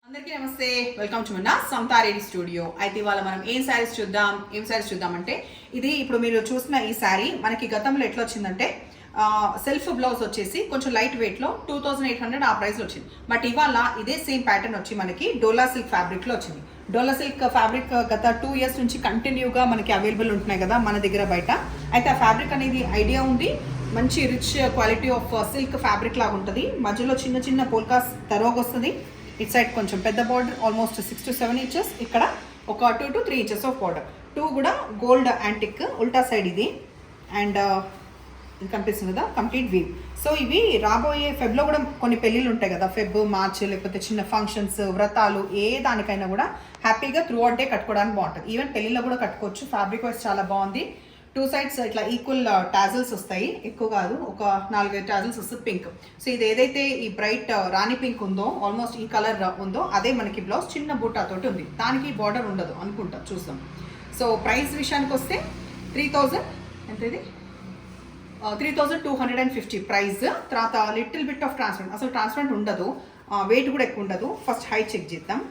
అందరికీ నమస్తే, welcome to మన సంతారెడ్డి స్టూడియో. అయితే ఇవాళ మనం ఏం శారీస్ చూద్దాం అంటే ఇది ఇప్పుడు మీరు చూసిన ఈ శారీ మనకి గతంలో ఎట్లా వచ్చిందంటే సెల్ఫ్ బ్లౌజ్ వచ్చేసి కొంచెం లైట్ వెయిట్లో 2800 ఆ ప్రైస్లో వచ్చింది. బట్ ఇవాళ ఇదే సేమ్ ప్యాటర్న్ వచ్చి మనకి డోలా సిల్క్ ఫ్యాబ్రిక్లో వచ్చింది. డోలా సిల్క్ ఫ్యాబ్రిక్ గత 2 years నుంచి కంటిన్యూగా మనకి అవైలబుల్ ఉంటున్నాయి కదా మన దగ్గర బయట. అయితే ఆ ఫ్యాబ్రిక్ అనేది ఐడియా ఉంది, మంచి rich quality of silk fabric లాగా ఉంటుంది. మధ్యలో చిన్న చిన్న పోల్కాస్ తరోగ్ వస్తుంది. ఇట్ సైడ్ కొంచెం పెద్ద బార్డర్, ఆల్మోస్ట్ 6 to 7 inches. ఇక్కడ ఒక 2 to 3 inches ఆఫ్ బార్డర్. 2 కూడా గోల్డ్ యాంటిక్, ఉల్టా సైడ్ ఇది. అండ్ ఇది కనిపిస్తుంది కదా, కంప్లీట్ వీవ్. సో ఇవి రాబోయే ఫెబ్లో కూడా కొన్ని పెళ్ళిళ్ళు ఉంటాయి కదా, ఫెబ్, మార్చ్, లేకపోతే చిన్న ఫంక్షన్స్, వ్రతాలు, ఏ దానికైనా కూడా హ్యాపీగా త్రూ అవుట్ డే కట్టుకోవడానికి బాగుంటుంది. ఈవెన్ పెళ్ళిళ్ళలో కూడా కట్టుకోవచ్చు. ఫ్యాబ్రిక్ వైజ్ చాలా బాగుంది. 2 sides ఇట్లా ఈక్వల్ టాజల్స్ వస్తాయి, ఎక్కువ కాదు, ఒక 4-5 టాజల్స్ వస్తుంది పింక్. సో ఇది ఏదైతే ఈ బ్రైట్ రాణి పింక్ ఉందో, ఆల్మోస్ట్ ఈ కలర్ ఉందో అదే మనకి బ్లౌజ్ చిన్న బూటాతోటి ఉంది. దానికి బార్డర్ ఉండదు అనుకుంటా, చూద్దాం. సో ప్రైస్ విషయానికి వస్తే 3000 ఎంత ఇది 3250 ప్రైస్. తర్వాత లిటిల్ బిట్ ఆఫ్ ట్రాన్స్పరెంట్, అసలు ట్రాన్స్పరెంట్ ఉండదు, వెయిట్ కూడా ఎక్కువ ఉండదు. ఫస్ట్ హైట్ చెక్ చేద్దాం.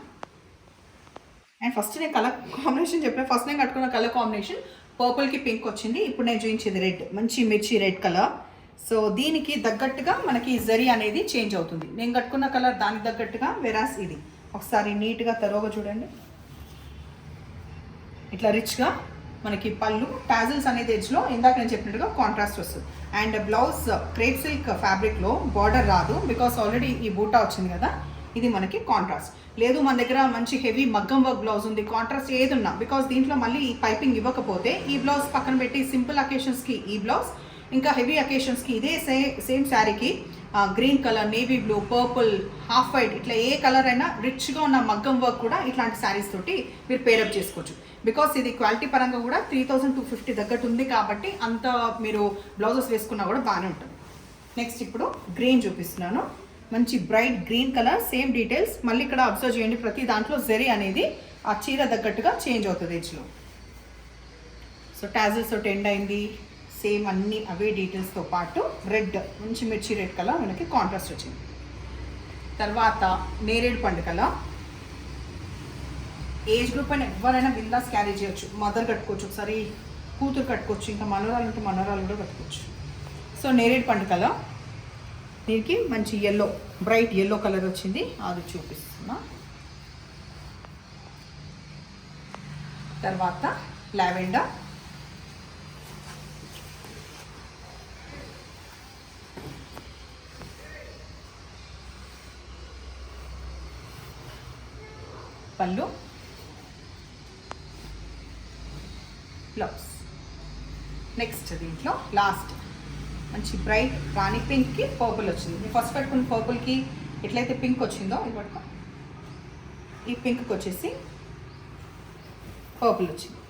అండ్ ఫస్ట్ నేను కలర్ కాంబినేషన్ చెప్పాను. ఫస్ట్ నేను కట్టుకున్న కలర్ కాంబినేషన్ పర్పుల్కి పింక్ వచ్చింది. ఇప్పుడు నేను చూపించేది రెడ్, మంచి మిర్చి రెడ్ కలర్. సో దీనికి తగ్గట్టుగా మనకి జరీ అనేది చేంజ్ అవుతుంది. నేను కట్టుకున్న కలర్ దానికి తగ్గట్టుగా, వెరాస్ ఇది ఒకసారి నీట్గా తరోగా చూడండి. ఇట్లా రిచ్గా మనకి పళ్ళు, టాజిల్స్ అనేది ఎడ్జ్లో ఇందాక నేను చెప్పినట్టుగా కాంట్రాస్ట్ వస్తుంది. అండ్ బ్లౌజ్ క్రేప్ సిల్క్ ఫ్యాబ్రిక్లో బార్డర్ రాదు, బికాస్ ఆల్రెడీ ఈ బూటా వచ్చింది కదా, ఇది మనకి కాంట్రాస్ట్. లేదు మన దగ్గర మంచి హెవీ మగ్గం వర్క్ బ్లౌజ్ ఉంది, కాంట్రాస్ట్ ఏది ఉన్నా, బికాస్ దీంట్లో మళ్ళీ ఈ పైపింగ్ ఇవ్వకపోతే ఈ బ్లౌజ్ పక్కన పెట్టి సింపుల్ అకేషన్స్కి ఈ బ్లౌజ్, ఇంకా హెవీ అకేషన్స్కి ఇదే సేమ్ శారీకి green colour, navy blue, purple, half white, ఇట్లా ఏ కలర్ అయినా రిచ్గా ఉన్న మగ్గం వర్క్ కూడా ఇట్లాంటి శారీస్ తోటి మీరు పేరప్ చేసుకోవచ్చు. బికాస్ ఇది క్వాలిటీ పరంగా కూడా 3250 తగ్గట్టు ఉంది కాబట్టి అంత మీరు బ్లౌజెస్ వేసుకున్నా కూడా బాగానే ఉంటుంది. నెక్స్ట్ ఇప్పుడు గ్రీన్ చూపిస్తున్నాను, మంచి bright green colour, same details. మళ్ళీ ఇక్కడ అబ్జర్వ్ చేయండి, ప్రతి దాంట్లో జరీ అనేది ఆ చీర తగ్గట్టుగా చేంజ్ అవుతుంది ఎడ్జ్లో. సో టాజిల్స్ తోటి ఎండ్ అయింది, సేమ్ అన్ని అవే డీటెయిల్స్తో పాటు రెడ్, మంచి మిర్చి రెడ్ కలర్ మనకి కాంట్రాస్ట్ వచ్చింది. తర్వాత నేరేడు పండు కలర్. ఏజ్ గ్రూప్ అయినా ఎవరైనా బిందాస్ క్యారీ చేయొచ్చు. మదర్ కట్టుకోవచ్చు, ఒకసారి కూతురు కట్టుకోవచ్చు, ఇంకా మనోరాలు ఉంటే మనోరాలు కూడా కట్టుకోవచ్చు. సో నేరేడు పండు కలర్, దీనికి మంచి ఎల్లో, బ్రైట్ ఎల్లో కలర్ వచ్చింది, అది చూపిస్తున్నా. తర్వాత లావెండర్, పళ్ళు, బ్లౌజ్. నెక్స్ట్ దీంట్లో లాస్ట్ మంచి బ్రైట్ రాణి పింక్కి పర్పుల్ వచ్చింది. నేను ఫస్ట్ పెట్టుకున్న పర్పుల్కి ఎట్లయితే పింక్ వచ్చిందో ఇది పట్టుకో, ఈ పింక్కి వచ్చేసి పర్పుల్ వచ్చింది.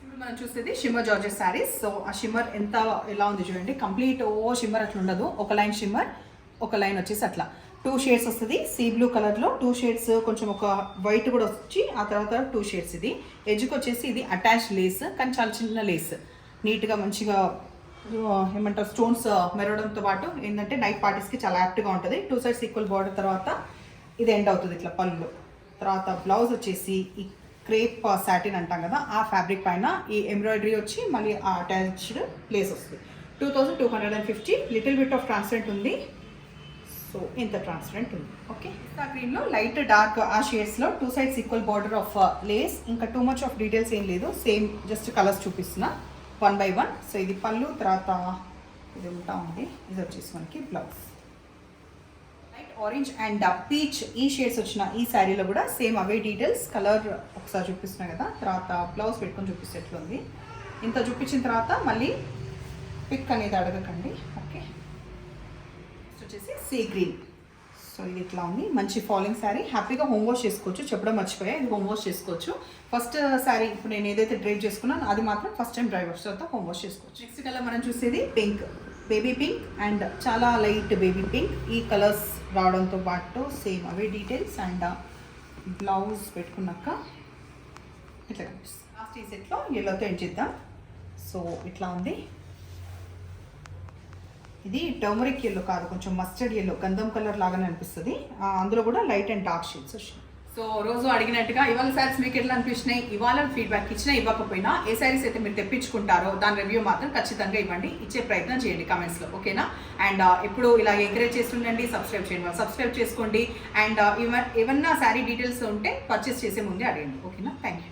ఇప్పుడు మనం చూసేది షిమ్మర్ జార్జెట్ శారీస్. సో ఆ షిమ్మర్ ఎలా ఉంది చూడండి, కంప్లీట్ షిమ్మర్ అట్లా ఉండదు, ఒక లైన్ షిమ్మర్, ఒక లైన్ వచ్చేసి అట్లా 2 shades వస్తుంది. సీ బ్లూ కలర్లో 2 shades, కొంచెం ఒక వైట్ కూడా వచ్చి ఆ తర్వాత 2 shades. ఇది ఎడ్జ్కి వచ్చేసి ఇది అటాచ్ లేస్, కానీ చాలా చిన్న లేస్, నీట్గా మంచిగా ఏమంటారు స్టోన్స్ మెరవడంతో పాటు ఏంటంటే నైట్ పార్టీస్కి చాలా యాప్ట్గా ఉంటుంది. 2 sides ఈక్వల్ బార్డర్, తర్వాత ఇది ఎండ్ అవుతుంది ఇట్లా పళ్ళు. తర్వాత బ్లౌజ్ వచ్చేసి ఈ క్రేప్ సాటిన్ అంటాం కదా, ఆ ఫ్యాబ్రిక్ పైన ఈ ఎంబ్రాయిడరీ వచ్చి మళ్ళీ ఆ అటాచ్డ్ లేస్ వస్తుంది. 2250. లిటిల్ బిట్ ఆఫ్ ట్రాన్స్పరెంట్ ఉంది. సో ఇంత ట్రాన్స్పరెంట్ ఉంది. ఓకే, పిస్తా గ్రీన్లో లైట్ డార్క్ ఆ షేడ్స్లో 2 sides equal border of Lay's. ఇంకా టూ మచ్ ఆఫ్ డీటెయిల్స్ ఏం లేదు, సేమ్ జస్ట్ కలర్స్ చూపిస్తున్నా 1 by 1. సో ఇది పళ్ళు, తర్వాత ఇది ఉంటా ఉంది, ఇది వచ్చేసి మనకి blouse. Light orange and peach ఈ షేడ్స్ వచ్చిన ఈ శారీలో కూడా సేమ్ అవే డీటెయిల్స్. కలర్ ఒకసారి చూపిస్తున్నా కదా, తర్వాత బ్లౌజ్ పెట్టుకొని చూపిస్తే ఎట్లుంది. ఇంత చూపించిన తర్వాత మళ్ళీ పిక్ అనేది అడగకండి. ఓకే, వచ్చేసి సీ గ్రీన్. సో ఇది ఇట్లా ఉంది, మంచి ఫాలింగ్ శారీ, హ్యాపీగా హోమ్ వాష్ చేసుకోవచ్చు. చెప్పడం మర్చిపోయా, ఇది హోమ్ వాష్ చేసుకోవచ్చు. ఫస్ట్ శారీ ఇప్పుడు నేను ఏదైతే డ్రైవ్ చేసుకున్నాను అది మాత్రం ఫస్ట్ టైం డ్రైవ్ వాష్ తర్వాత హోమ్ వాష్ చేసుకోవచ్చు. నెక్స్ట్ కలర్ మనం చూసేది పింక్, బేబీ పింక్ అండ్ చాలా లైట్ బేబీ పింక్. ఈ కలర్స్ రావడంతో పాటు same away details. And blouse పెట్టుకున్నాక ఇట్లా కనిపిస్తుంది. లాస్ట్ ఈ సెట్లో ఎల్లోతో ఎండ్ చేద్దాం. సో ఇట్లా ఉంది. ఇది టర్మరిక్ ఎల్లో కాదు, కొంచెం మస్టర్డ్ ఎల్లో, గంధం కలర్ లాగానే అనిపిస్తుంది. అందులో కూడా లైట్ అండ్ డార్క్ షేడ్స్ వచ్చాయి. సో రోజు అడిగినట్టుగా ఇవాళ శారీస్ మీకు ఎట్లా అనిపించినాయి, ఇవాళ ఫీడ్బ్యాక్ ఇచ్చినా ఇవ్వకపోయినా ఏ శారీస్ అయితే మీరు తెప్పించుకుంటారో దాని రివ్యూ మాత్రం ఖచ్చితంగా ఇవ్వండి, ఇచ్చే ప్రయత్నం చేయండి కమెంట్స్లో, ఓకేనా. అండ్ ఇప్పుడు ఇలా ఎంకరేజ్ చేస్తుండండి, సబ్స్క్రైబ్ చేయండి, సబ్స్క్రైబ్ చేసుకోండి. అండ్ ఏమన్నా శారీ డీటెయిల్స్ ఉంటే పర్చేస్ చేసే ముందే అడగండి, ఓకేనా. Thank you.